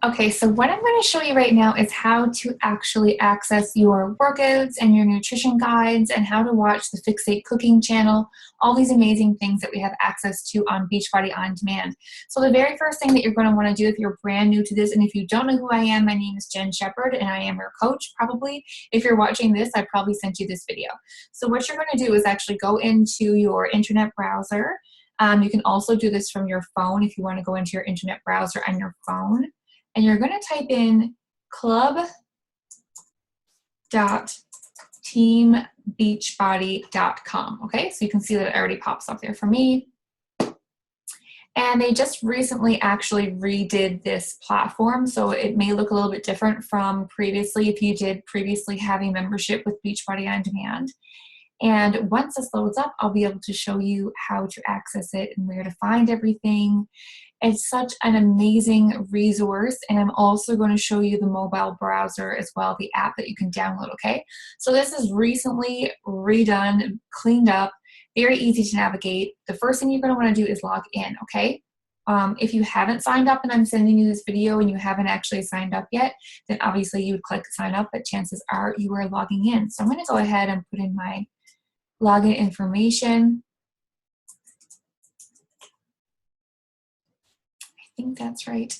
Okay, so what I'm going to show you right now is how to actually access your workouts and your nutrition guides and how to watch the Fixate Cooking channel, all these amazing things that we have access to on Beachbody On Demand. So the very first thing that you're going to want to do if you're brand new to this, and if you don't know who I am, my name is Jen Shepherd and I am your coach probably. If you're watching this, I probably sent you this video. So what you're going to do is actually go into your internet browser. You can also do this from your phone if you want to go into your internet browser on your phone. And you're going to type in club.teambeachbody.com. Okay, so you can see that it already pops up there for me. And they just recently actually redid this platform, so it may look a little bit different from previously if you did previously have a membership with Beachbody On Demand. And once this loads up, I'll be able to show you how to access it and where to find everything. It's such an amazing resource, and I'm also going to show you the mobile browser as well, the app that you can download, okay? So this is recently redone, cleaned up, very easy to navigate. The first thing you're going to want to do is log in, okay? If you haven't signed up and I'm sending you this video and you haven't actually signed up yet, then obviously you would click sign up, but chances are you are logging in. So I'm going to go ahead and put in my login information. I think that's right.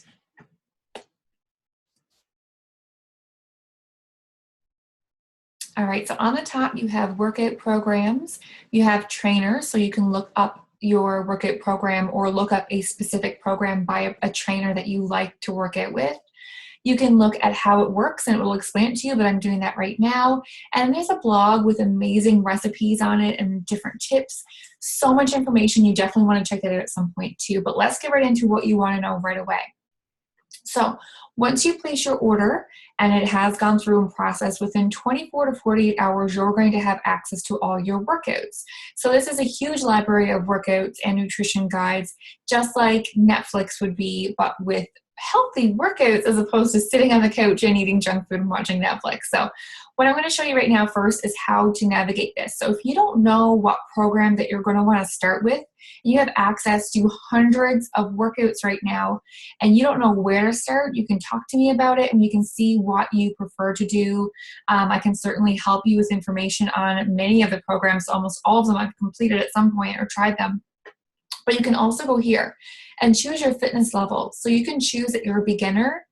All right, so on the top you have workout programs, you have trainers, so you can look up your workout program or look up a specific program by a trainer that you like to work out with. You can look at how it works and it will explain it to you, but I'm doing that right now. And there's a blog with amazing recipes on it and different tips. So much information. You definitely want to check that out at some point too, but let's get right into what you want to know right away. So once you place your order and it has gone through and processed, within 24 to 48 hours, you're going to have access to all your workouts. So this is a huge library of workouts and nutrition guides, just like Netflix would be, but with healthy workouts as opposed to sitting on the couch and eating junk food and watching Netflix. So what I'm going to show you right now first is how to navigate this. So if you don't know what program that you're going to want to start with, you have access to hundreds of workouts right now and you don't know where to start, you can talk to me about it and you can see what you prefer to do. I can certainly help you with information on many of the programs. Almost all of them I've completed at some point or tried them. But you can also go here and choose your fitness level. So you can choose that you're a beginner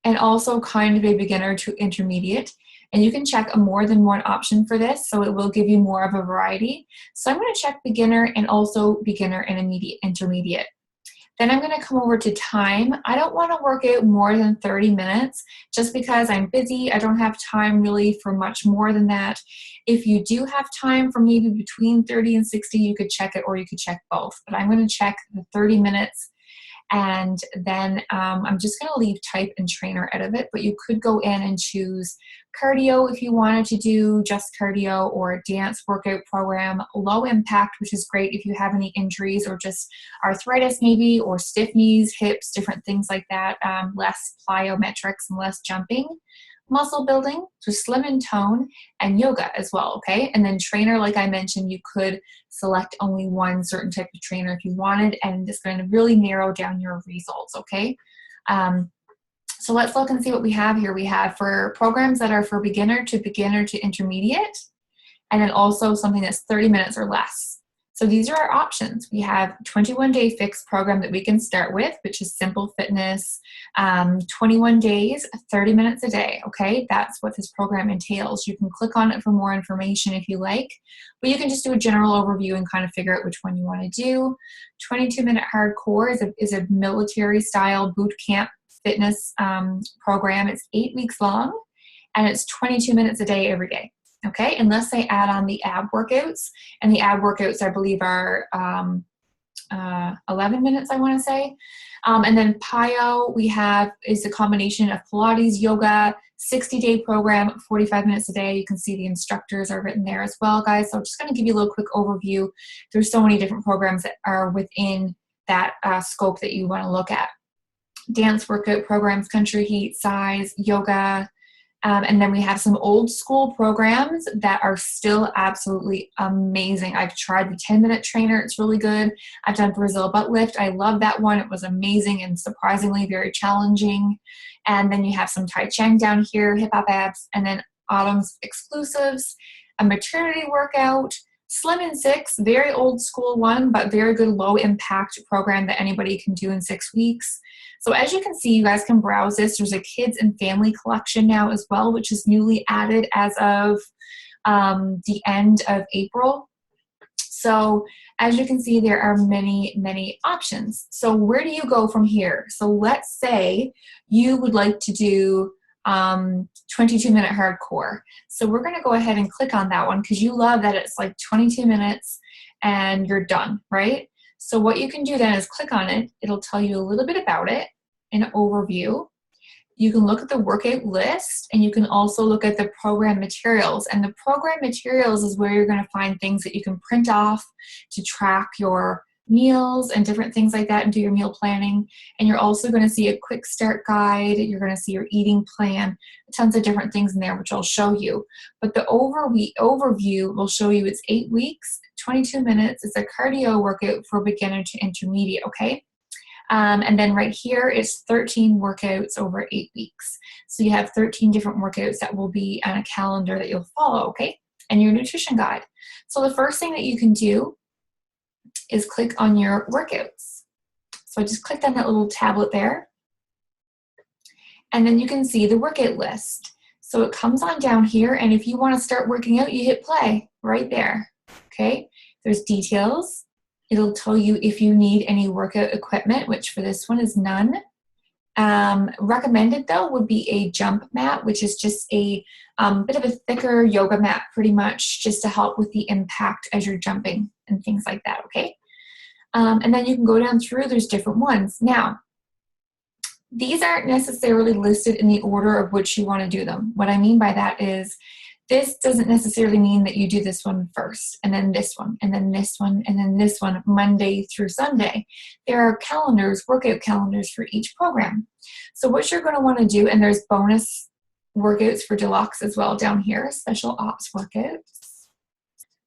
and also kind of a beginner to intermediate. And you can check a more than one option for this, so it will give you more of a variety. So I'm going to check beginner and also beginner and intermediate. Then I'm going to come over to time. I don't want to work out more than 30 minutes just because I'm busy. I don't have time really for much more than that. If you do have time for maybe between 30 and 60, you could check it or you could check both. But I'm going to check the 30 minutes and then I'm just going to leave type and trainer out of it, but you could go in and choose cardio if you wanted to do just cardio, or a dance workout program, low impact, which is great if you have any injuries or just arthritis maybe, or stiff knees, hips, different things like that, less plyometrics and less jumping. Muscle building, so slim and tone, and yoga as well, okay? And then trainer, like I mentioned, you could select only one certain type of trainer if you wanted, and it's going to really narrow down your results, okay? So let's look and see what we have here. We have for programs that are for beginner to intermediate, and then also something that's 30 minutes or less. So these are our options. We have 21-day fixed program that we can start with, which is simple fitness, 21 days, 30 minutes a day, okay? That's what this program entails. You can click on it for more information if you like, but you can just do a general overview and kind of figure out which one you want to do. 22-minute hardcore is a military-style boot camp fitness program. It's 8 weeks long, and it's 22 minutes a day every day. Okay, unless they add on the ab workouts, and the ab workouts I believe are 11 minutes, I want to say. And then PIO we have is a combination of Pilates, yoga, 60-day program, 45 minutes a day. You can see the instructors are written there as well, guys. So I'm just going to give you a little quick overview. There's so many different programs that are within that scope that you want to look at. Dance workout programs, country heat, size, yoga, And then we have some old school programs that are still absolutely amazing. I've tried the 10-minute trainer. It's really good. I've done Brazil butt lift. I love that one. It was amazing and surprisingly very challenging. And then you have some Tai Chi down here, hip hop abs, and then Autumn's exclusives, a maternity workout, Slim in 6, very old school one, but very good low impact program that anybody can do in 6 weeks. So as you can see, you guys can browse this. There's a kids and family collection now as well, which is newly added as of the end of April. So as you can see, there are many, many options. So where do you go from here? So let's say you would like to do 22-minute hardcore. So we're going to go ahead and click on that one because you love that it's like 22 minutes and you're done, right? So what you can do then is click on it. It'll tell you a little bit about it, an overview. You can look at the workout list and you can also look at the program materials. And the program materials is where you're going to find things that you can print off to track your meals and different things like that and do your meal planning. And you're also going to see a quick start guide. You're going to see your eating plan, tons of different things in there, which I'll show you. But the overview will show you it's 8 weeks, 22 minutes. It's a cardio workout for beginner to intermediate, okay? And then right here is 13 workouts over 8 weeks. So you have 13 different workouts that will be on a calendar that you'll follow, okay? And your nutrition guide. So the first thing that you can do is click on your workouts. So I just clicked on that little tablet there. And then you can see the workout list. So it comes on down here, and if you want to start working out, you hit play right there, okay? There's details. It'll tell you if you need any workout equipment, which for this one is none. Recommended though would be a jump mat, which is just a bit of a thicker yoga mat, pretty much just to help with the impact as you're jumping and things like that, okay? And then you can go down through, there's different ones. Now, these aren't necessarily listed in the order of which you want to do them. What I mean by that is this doesn't necessarily mean that you do this one first, and then this one, and then this one, and then this one, Monday through Sunday. There are calendars, workout calendars for each program. So what you're going to want to do, and there's bonus workouts for deluxe as well down here, special ops workouts.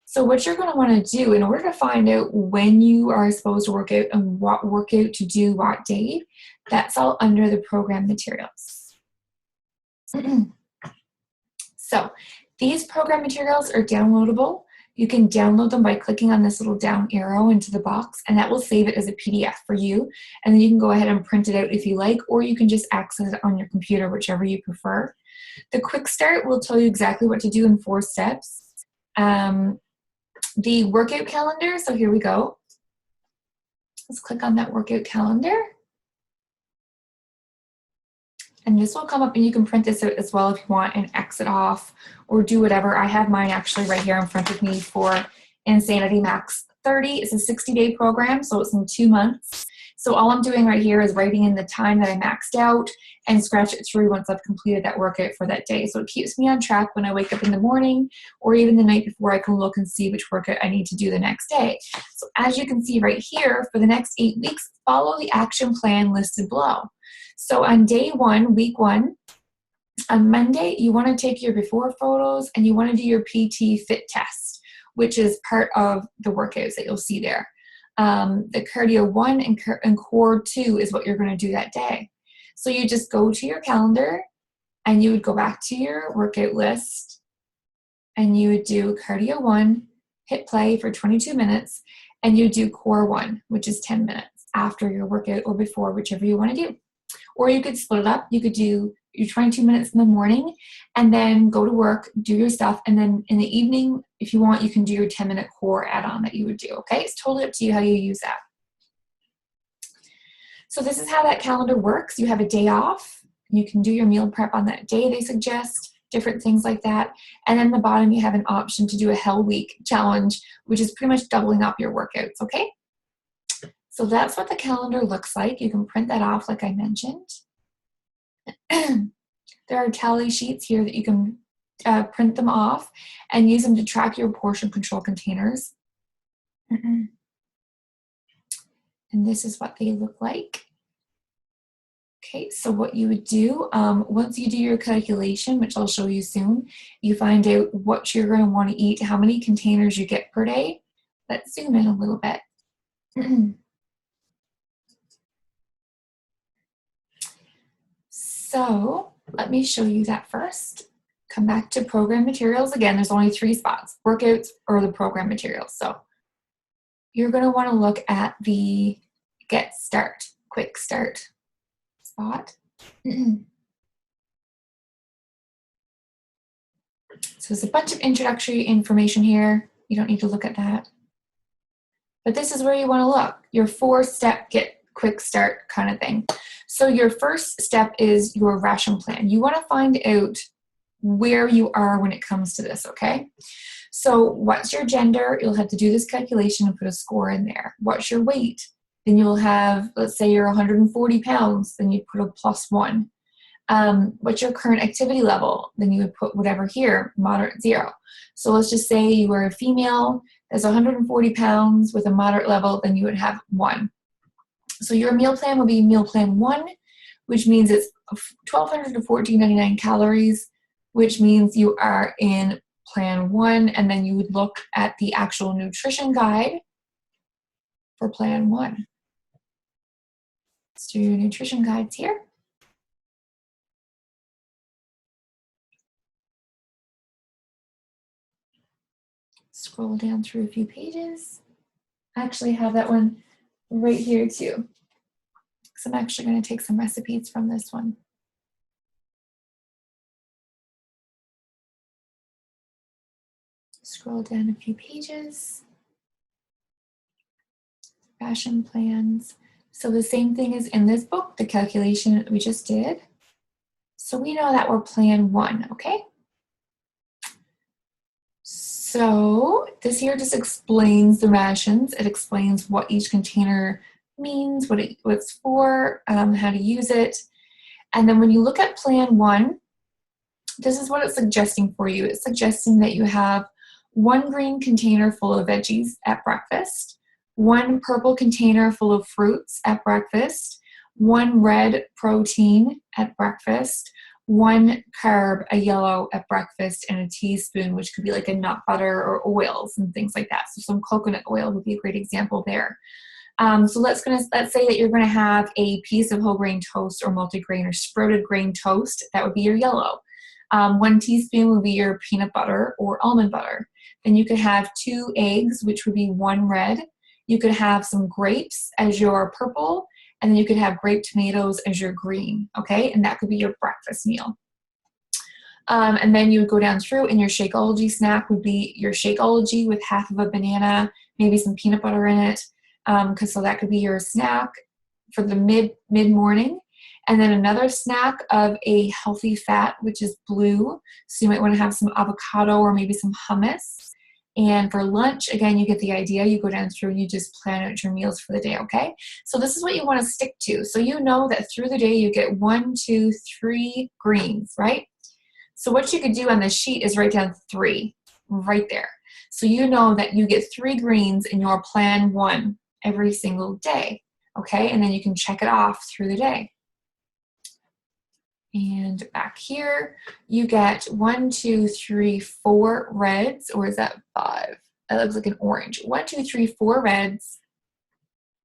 So what you're going to want to do in order to find out when you are supposed to work out and what workout to do what day, that's all under the program materials. So these program materials are downloadable. You can download them by clicking on this little down arrow into the box, and that will save it as a PDF for you. And then you can go ahead and print it out if you like, or you can just access it on your computer, whichever you prefer. The quick start will tell you exactly what to do in 4 steps. The workout calendar, so here we go. Let's click on that workout calendar. And this will come up, and you can print this out as well if you want and exit off or do whatever. I have mine actually right here in front of me for Insanity Max 30. It's a 60-day program, so it's in 2 months. So all I'm doing right here is writing in the time that I maxed out and scratch it through once I've completed that workout for that day. So it keeps me on track when I wake up in the morning or even the night before. I can look and see which workout I need to do the next day. So as you can see right here, for the next 8 weeks, follow the action plan listed below. So on day 1, week 1, on Monday, you want to take your before photos and you want to do your PT fit test, which is part of the workouts that you'll see there. The cardio 1 and core 2 is what you're going to do that day. So you just go to your calendar and you would go back to your workout list and you would do cardio 1, hit play for 22 minutes, and you do core 1, which is 10 minutes after your workout or before, whichever you want to do. Or you could split it up. You could do your 22 minutes in the morning and then go to work, do your stuff, and then in the evening, if you want, you can do your 10-minute core add-on that you would do, okay? It's totally up to you how you use that. So this is how that calendar works. You have a day off. You can do your meal prep on that day, they suggest, different things like that. And then at the bottom, you have an option to do a Hell Week challenge, which is pretty much doubling up your workouts, okay? So that's what the calendar looks like. You can print that off like I mentioned. There are tally sheets here that you can print them off and use them to track your portion control containers. And this is what they look like. Okay, so what you would do, once you do your calculation, which I'll show you soon, you find out what you're going to want to eat, how many containers you get per day. Let's zoom in a little bit. So let me show you that first. Come back to program materials. Again, there's only 3 spots, workouts or the program materials. So you're going to want to look at the get start, quick start spot. So there's a bunch of introductory information here. You don't need to look at that. But this is where you want to look, your 4-step get quick start kind of thing. So your first step is your ration plan. You want to find out where you are when it comes to this, okay? So what's your gender? You'll have to do this calculation and put a score in there. What's your weight? Then you'll have, let's say you're 140 pounds, then you put a +1. What's your current activity level? Then you would put whatever here, moderate 0. So let's just say you are a female that's 140 pounds with a moderate level, then you would have 1. So your meal plan will be meal plan 1, which means it's 1,200 to 1,499 calories, which means you are in plan 1, and then you would look at the actual nutrition guide for plan 1. Let's do your nutrition guides here. Scroll down through a few pages. I actually have that one right here too. So I'm actually going to take some recipes from this one. Scroll down a few pages. Ration plans. So the same thing is in this book, the calculation that we just did. So we know that we're plan 1, okay? So this here just explains the rations. It explains what each container means, what it's for, how to use it. And then when you look at plan 1, this is what it's suggesting for you. It's suggesting that you have 1 green container full of veggies at breakfast, 1 purple container full of fruits at breakfast, 1 red protein at breakfast, 1 carb, a yellow at breakfast, and a teaspoon, which could be like a nut butter or oils and things like that. So some coconut oil would be a great example there. So let's say that you're gonna have a piece of whole grain toast or multigrain or sprouted grain toast. That would be your yellow. 1 teaspoon would be your peanut butter or almond butter. Then you could have 2 eggs, which would be 1 red. You could have some grapes as your purple, and then you could have grape tomatoes as your green, okay? And that could be your breakfast meal. And then you would go down through, and your Shakeology snack would be your Shakeology with half of a banana, maybe some peanut butter in it, so that could be your snack for the mid-morning. And then another snack of a healthy fat, which is blue. So you might want to have some avocado or maybe some hummus. And for lunch, again, you get the idea. You go down through and you just plan out your meals for the day, okay? So this is what you want to stick to. So you know that through the day you get 1, 2, 3 greens, right? So what you could do on this sheet is write down 3 right there. So you know that you get 3 greens in your plan 1 every single day, okay? And then you can check it off through the day. And back here, you get 1, 2, 3, 4 reds, or is that 5? That looks like an orange. 1, 2, 3, 4 reds.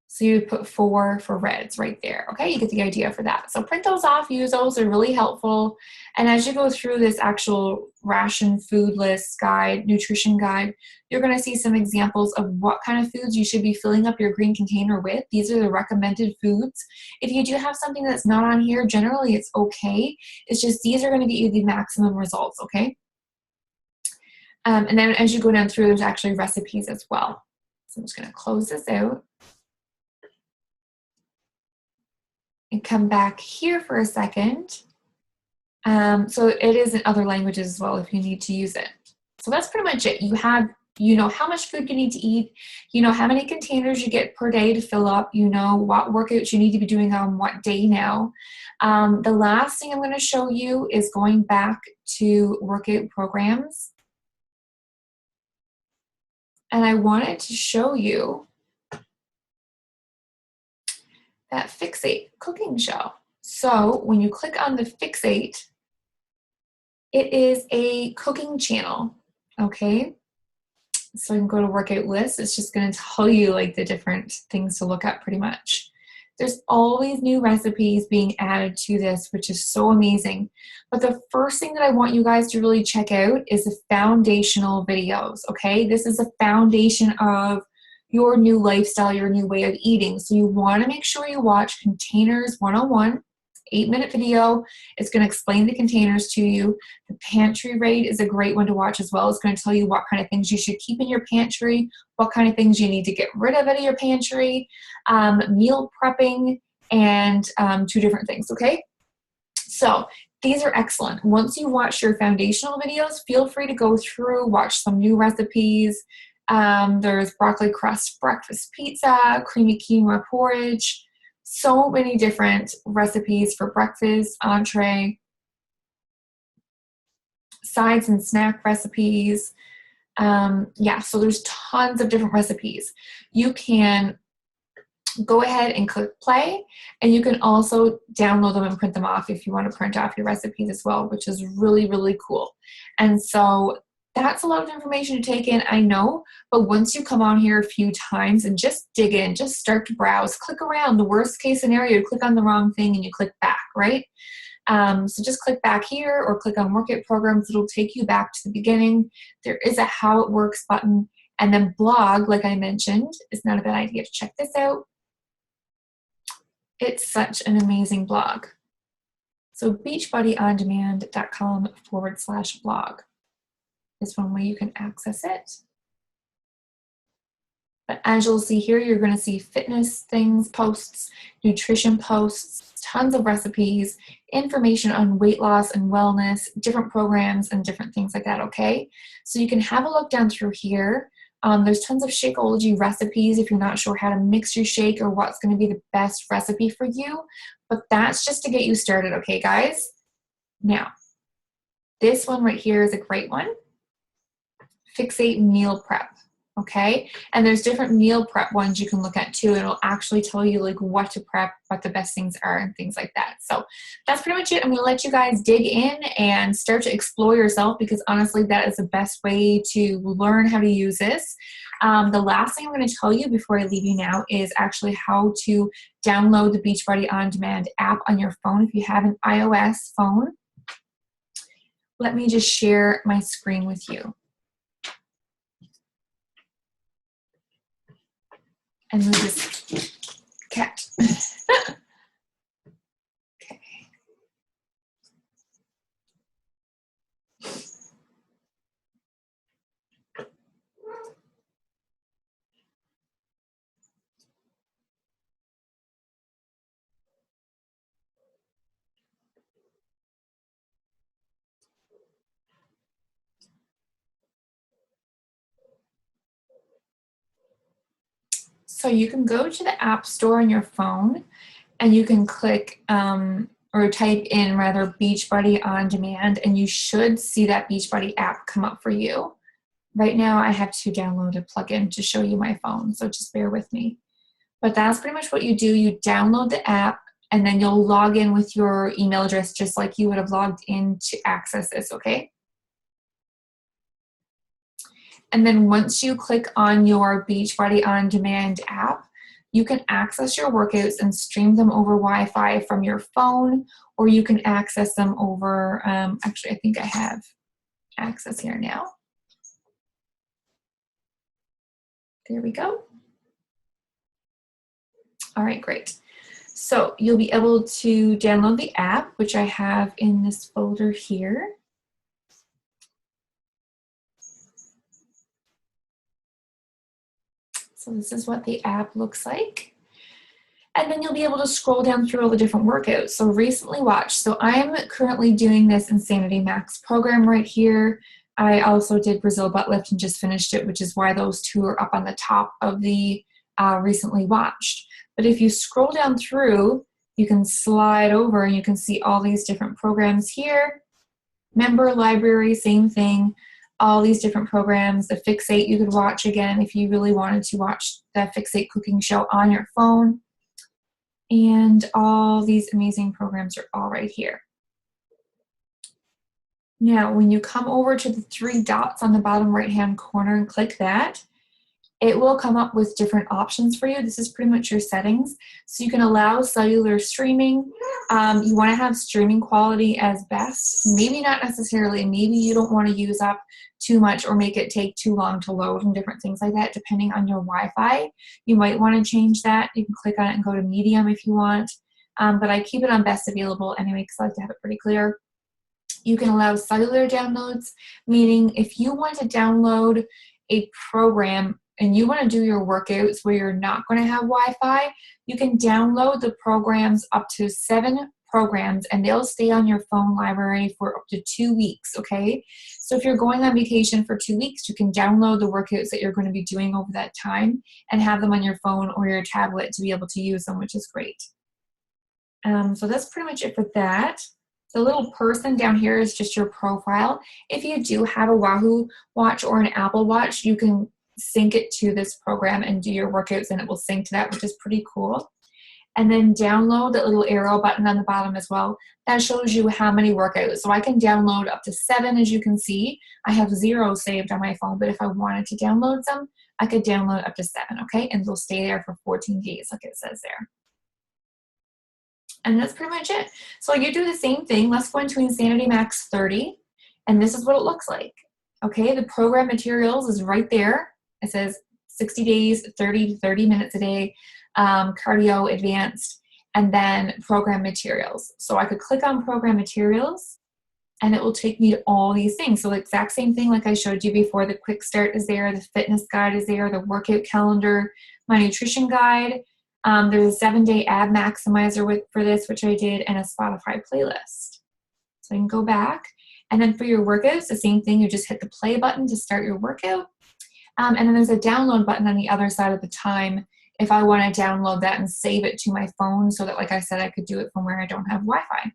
So you would put 4 for reds right there. Okay, you get the idea for that. So print those off, use those, they're really helpful. And as you go through this actual ration food list guide, nutrition guide, you're gonna see some examples of what kind of foods you should be filling up your green container with. These are the recommended foods. If you do have something that's not on here, generally it's okay. It's just these are gonna get you the maximum results, okay? And then as you go down through, there's actually recipes as well. So I'm just gonna close this out. And come back here for a second. So it is in other languages as well if you need to use it. So that's pretty much it. You know how much food you need to eat. You know how many containers you get per day to fill up. You know what workouts you need to be doing on what day now. The last thing I'm going to show you is going back to workout programs. And I wanted to show you that Fixate cooking show. So when you click on the Fixate, it is a cooking channel, okay? So I can go to workout list. It's just going to tell you like the different things to look at pretty much. There's always new recipes being added to this, which is so amazing. But the first thing that I want you guys to really check out is the foundational videos, okay? This is a foundation of your new lifestyle, your new way of eating. So you want to make sure you watch Containers 101, 8-minute video. It's going to explain the containers to you. The pantry raid is a great one to watch as well. It's going to tell you what kind of things you should keep in your pantry, what kind of things you need to get rid of out of your pantry, meal prepping, and 2 different things, okay? So these are excellent. Once you watch your foundational videos, feel free to go through, watch some new recipes. There's broccoli crust breakfast pizza, creamy quinoa porridge, so many different recipes for breakfast, entree, sides and snack recipes. Yeah, so there's tons of different recipes. You can go ahead and click play, and you can also download them and print them off if you want to print off your recipes as well, which is really, really cool. And so that's a lot of information to take in, I know, but once you come on here a few times and just dig in, just start to browse, click around. The worst case scenario, you click on the wrong thing and you click back, right? So just click back here or click on Workout Programs. It'll take you back to the beginning. There is a How It Works button. And then blog, like I mentioned, is not a bad idea to check this out. It's such an amazing blog. So beachbodyondemand.com/blog is one way you can access it. But as you'll see here, you're going to see fitness things, posts, nutrition posts, tons of recipes, information on weight loss and wellness, different programs and different things like that, okay? So you can have a look down through here. There's tons of Shakeology recipes if you're not sure how to mix your shake or what's going to be the best recipe for you. But that's just to get you started, okay, guys? Now, this one right here is a great one. Fixate meal prep, okay? And there's different meal prep ones you can look at too. It'll actually tell you like what to prep, what the best things are and things like that. So that's pretty much it. I'm gonna let you guys dig in and start to explore yourself, because honestly, that is the best way to learn how to use this. The last thing I'm gonna tell you before I leave you now is actually how to download the Beachbody On Demand app on your phone if you have an iOS phone. Let me just share my screen with you. And move this cat. Okay. So you can go to the App Store on your phone and you can click or type in rather Beachbody On Demand, and you should see that Beachbody app come up for you. Right now I have to download a plugin to show you my phone, so just bear with me. But that's pretty much what you do. You download the app and then you'll log in with your email address just like you would have logged in to access this, okay? And then once you click on your Beachbody On Demand app, you can access your workouts and stream them over Wi-Fi from your phone, or you can access them over, actually I think I have access here now. There we go. All right, great. So you'll be able to download the app, which I have in this folder here. So this is what the app looks like. And then you'll be able to scroll down through all the different workouts. So recently watched. So I'm currently doing this Insanity Max program right here. I also did Brazil butt lift and just finished it, which is why those two are up on the top of the recently watched. But if you scroll down through, you can slide over and you can see all these different programs here. Member library, same thing. All these different programs. The Fixate you could watch again if you really wanted to watch the Fixate cooking show on your phone. And all these amazing programs are all right here. Now, when you come over to the three dots on the bottom right-hand corner and click that, it will come up with different options for you. This is pretty much your settings. So you can allow cellular streaming. You want to have streaming quality as best. Maybe not necessarily. Maybe you don't want to use up too much or make it take too long to load and different things like that, depending on your Wi-Fi. You might want to change that. You can click on it and go to medium if you want. But I keep it on best available anyway because I like to have it pretty clear. You can allow cellular downloads, meaning if you want to download a program and you want to do your workouts where you're not going to have Wi-Fi, you can download the programs, up to 7 programs, and they'll stay on your phone library for up to 2 weeks, okay? So if you're going on vacation for 2 weeks, you can download the workouts that you're going to be doing over that time and have them on your phone or your tablet to be able to use them, which is great. So that's pretty much it for that. The little person down here is just your profile. If you do have a Wahoo watch or an Apple Watch, you can sync it to this program and do your workouts and it will sync to that, which is pretty cool. And then download that little arrow button on the bottom as well. That shows you how many workouts. So I can download up to 7, as you can see. I have 0 saved on my phone, but if I wanted to download some, I could download up to 7, okay? And they'll stay there for 14 days, like it says there. And that's pretty much it. So you do the same thing. Let's go into Insanity Max 30. And this is what it looks like. Okay, the program materials is right there. It says 60 days, 30 to 30 minutes a day, cardio advanced, and then program materials. So I could click on program materials and it will take me to all these things. So the exact same thing like I showed you before. The quick start is there, the fitness guide is there, the workout calendar, my nutrition guide. There's a 7-day ab maximizer for this, which I did, and a Spotify playlist. So I can go back. And then for your workouts, the same thing. You just hit the play button to start your workout. And then there's a download button on the other side of the time if I want to download that and save it to my phone so that, like I said, I could do it from where I don't have Wi-Fi.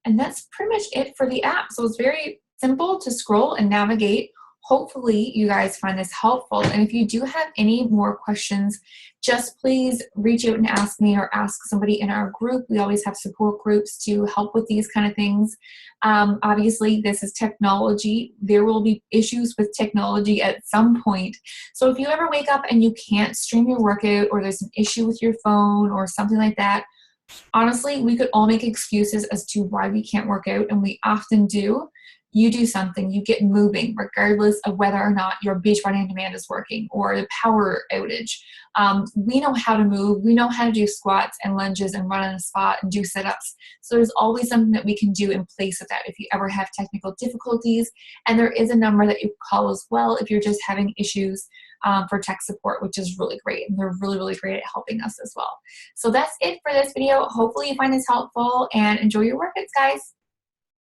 And that's pretty much it for the app. So it's very simple to scroll and navigate. Hopefully you guys find this helpful. And if you do have any more questions, just please reach out and ask me or ask somebody in our group. We always have support groups to help with these kind of things. Obviously, this is technology. There will be issues with technology at some point. So if you ever wake up and you can't stream your workout or there's an issue with your phone or something like that, honestly, we could all make excuses as to why we can't work out, and we often do. You do something, you get moving, regardless of whether or not your Beachbody on Demand is working or the power outage. We know how to move. We know how to do squats and lunges and run on a spot and do sit-ups. So there's always something that we can do in place of that if you ever have technical difficulties. And there is a number that you call as well if you're just having issues for tech support, which is really great. And they're really, really great at helping us as well. So that's it for this video. Hopefully you find this helpful and enjoy your workouts, guys.